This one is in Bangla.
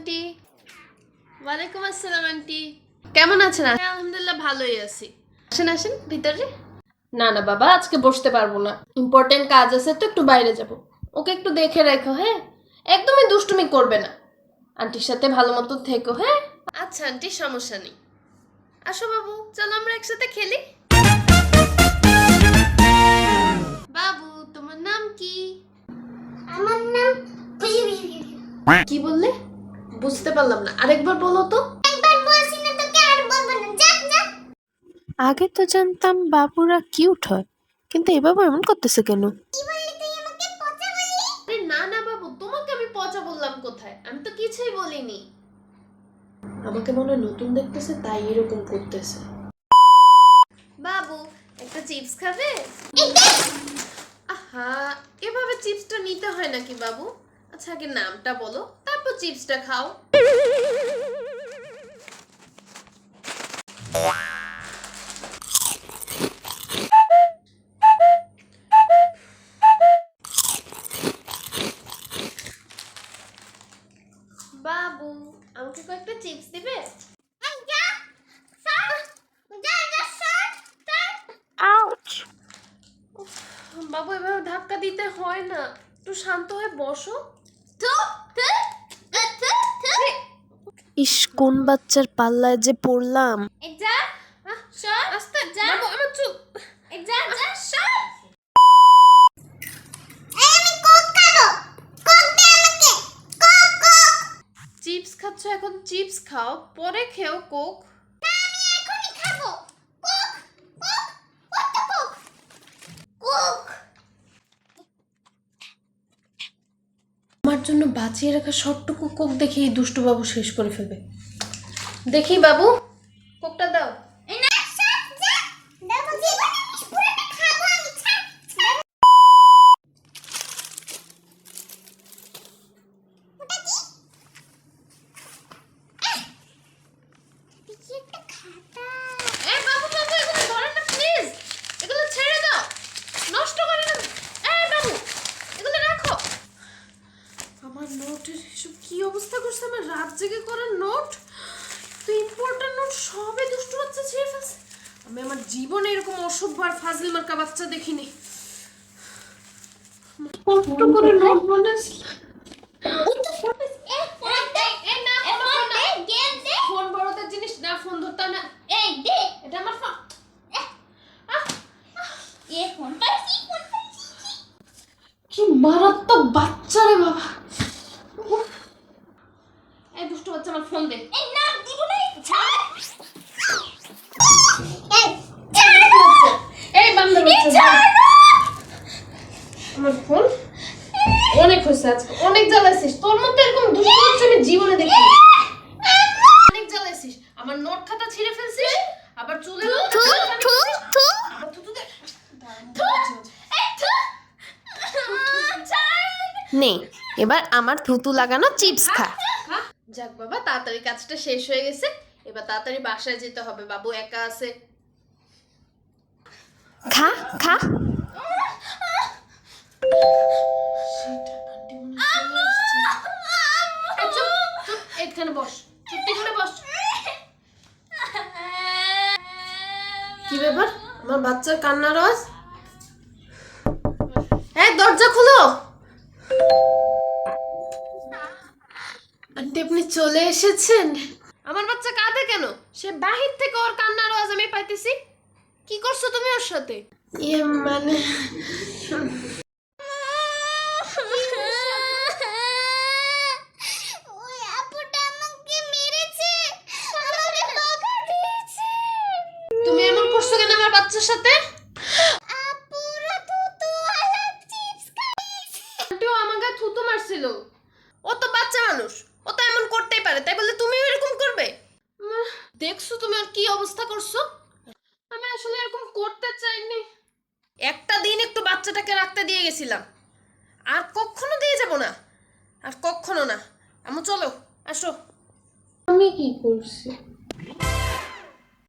আন্টি। ওয়ালাইকুম আসসালাম আন্টি, কেমন আছেন? আলহামদুলিল্লাহ ভালোই আছি। আসেন আসেন ভিতরে। না না বাবা, আজকে বসতে পারবো না, ইম্পর্টেন্ট কাজ আছে তো, একটু বাইরে যাব। ওকে একটু দেখে রেখো, হ্যাঁ? একদমই দুষ্টুমি করবে না, আন্টির সাথে ভালো মতো থেকো, হ্যাঁ? আচ্ছা আন্টি, সমস্যা নেই। আসো বাবু, চলো আমরা একসাথে খেলি। বাবু, তোমার নাম কি? আমার নাম কি বললে? বুঝতে পারলাম না, আরেকবার বলো তো। একবার বলছি না তোকে, আর বলবো না, যা যা। আগে তো জানতাম বাবুরা কিউট হয়, কিন্তু এ বাবু এমন করতেছে কেন? কি বললি তুই আমাকে পচা বললি? আরে না না বাবু, তোমাকে আমি পচা বললাম কোথায়? আমি তো কিছুই বলিনি। আমাকে মনে হয় নতুন দেখতেছে, তাই এরকম করতেছে। বাবু, একটা চিপস খাবে? আহা, এভাবে চিপসটা নিতে হয় নাকি বাবু? আচ্ছা আগে নামটা বলো, তারপর চিপসটা খাও। বাবু, আমাকে কয়েকটা চিপস দিবে? এই যা, সর, যা যা, সর, সর। আউচ! বাবু, এভাবে ধাক্কা দিতে হয় না, একটু শান্ত হয়ে বসো। থু থু থু থু। ইস, কোন বাচ্চার পাল্লায় যে পড়লাম। এই যা, সর, আস্তে যা। বাবু, আমার চুপ। এই যা যা, সর। এই আমি কোক খাবো, কোক দে আমাকে, কোক কোক। চিপস খাচ্ছ, এখন চিপস খাও, পরে খেও কোক। না, আমি এখনই খাবো Coke, Coke, what the Coke, Coke. আমার জন্য বাঁচিয়ে রাখা সবটুকু কোক দেখি এই দুষ্টু বাবু শেষ করে ফেলবে। দেখি বাবু, কোকটা দাও। এই না, সর, যা। দেবো জীবনে আমি পুরোটা খাবো আমি, ছাড়, ছাড়। ওটা কি? দেখি একটা খাতা। এই বাবু বাবু, এগুলো ধরেন না প্লিজ, এগুলো ছেড়ে দাও, নষ্ট করে না। এই বাবু, এগুলো রাখো। আমার নোটের এসব কি অবস্থা করছে, আমার রাত জেগে করার নোট, তো ইম্পর্টেন্ট নোট সবে দুষ্টু বাচ্চা ছিঁড়ে ফেলছে। আমি আমার জীবনে এরকম অসভ্য আর ফাজলি মার্কা বাচ্চা দেখিনি। কষ্ট করে নোট বানাইছিলাম। ফোন বড়দের জিনিস না, ফোন ধরতে না। এটা আমার ফোন। কি মারাত্মক বাচ্চা রে বাবা। এই দুষ্টু বাচ্চা, আমার ফোন দে। এই বান্দর বাচ্চা, আমার ফোন। অনেক হয়েছে, আজকে অনেক জ্বালাইছিস, তোর মতো এরকম দুষ্টু বাচ্চা আমি জীবনে দেখিনি। অনেক জ্বালাইছিস, আমার নোট খাতা ছিঁড়ে ফেলছিস, আবার চুলে আবার থুতু দে। নে, এবার আমার থুতু লাগানো চিপস খা। খা। যাক বাবা, তাড়াতাড়ি কাজটা শেষ হয়ে গেছে, এবার তাড়াতাড়ি বাসায় যেতে হবে, বাবু একা আছে। খা খা। এই চুপ চুপ, এখানে বস, চুপটি করে বস। কি ব্যাপার, আমার বাচ্চার কান্নার আওয়াজ? এই দরজা খুলো। আন্টি, আপনি চলে এসেছেন? আমার বাচ্চা কাঁদে কেন? সে বাহির থেকে ওর কান্নার আওয়াজ আমি পাইতেছি। কি করছো তুমি ওর সাথে? মানে ওই আপুটা আমাকে মেরেছে, আমাকে বকা দিয়েছে। তুমি এমন করছো কেন আমার বাচ্চার সাথে? আপুরা থুতুওয়ালা চিপস খাইয়েছে। আন্টিও আমাকে থুতু মারছিল। ও তো বাচ্চা মানুষ, ও তো এমন করতেই পারে, তাই বলে তুমিও এরকম করবে? দেখছো তুমি আর কি অবস্থা করছো? আমি আসলে এরকম করতে চাইনি, একটা দিন একটু বাচ্চাটাকে রাখতে দিয়ে গেছিলাম, আর কখনো দিয়ে যাব না, আর কখনো না। আমু চলো, আসো। আমি কি করছি?